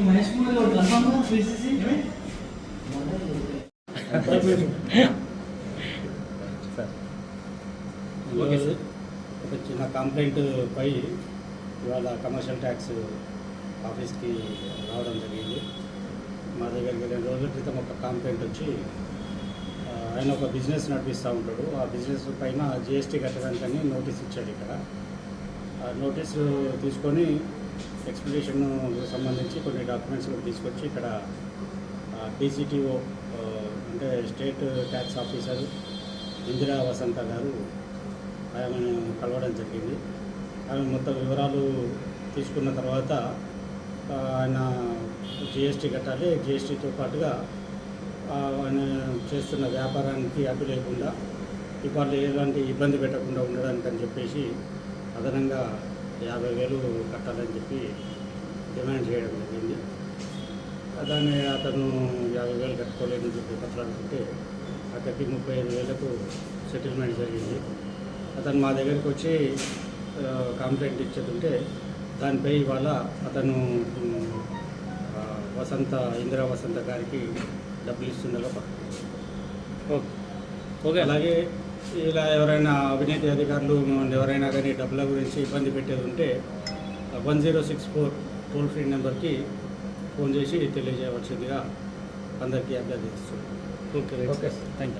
మహేష్ కుమార్ గారు confirm PCC ఒక చిన్న కంప్లైంట్ పై ఇవాళ కమర్షియల్ ట్యాక్స్ ఆఫీస్కి రావడం జరిగింది. మా దగ్గరికి 2 రోజుల క్రితం ఒక కంప్లైంట్ వచ్చి ఆయన ఒక బిజినెస్ నడిపిస్తూ ఉంటాడు. ఆ బిజినెస్ పైన జిఎస్టీ కట్టడానికని నోటీస్ ఇచ్చాడు. ఇక్కడ ఆ నోటీసు తీసుకొని ఎక్స్ప్లెనేషన్ సంబంధించి కొన్ని డాక్యుమెంట్స్ కూడా తీసుకొచ్చి ఇక్కడ డీసీటీఓ అంటే స్టేట్ ట్యాక్స్ ఆఫీసర్ ఇందిరా వసంత గారు ఆమెను కలవడం జరిగింది. ఆమె మొత్తం వివరాలు తీసుకున్న తర్వాత ఆయన జిఎస్టీ కట్టాలి, జిఎస్టీతో పాటుగా ఆయన చేస్తున్న వ్యాపారానికి అడ్డు లేకుండా వాళ్ళు ఎలాంటి ఇబ్బంది పెట్టకుండా ఉండడానికి అని చెప్పేసి అదనంగా 50,000 కట్టాలని చెప్పి డిమాండ్ చేయడం జరిగింది. దాన్ని అతను 50,000 కట్టుకోలేదని చెప్పి పట్లాడుకుంటే అక్కడికి 35,000కు సెటిల్మెంట్ జరిగింది. అతను మా దగ్గరికి వచ్చి కంప్లైంట్ ఇచ్చేటుంటే దానిపై ఇవాళ అతను ఇందిరా వసంత గారికి డబ్బులు ఇస్తుండగా ఓకే. అలాగే ఇలా ఎవరైనా అవినీతి అధికారులు ఎవరైనా కానీ డబ్బుల గురించి ఇబ్బంది పెట్టేది ఉంటే 1064 టోల్ ఫ్రీ నెంబర్కి ఫోన్ చేసి తెలియజేయవలసిందిగా అందరికీ అభ్యర్థిస్తున్నాను. Okay thank you.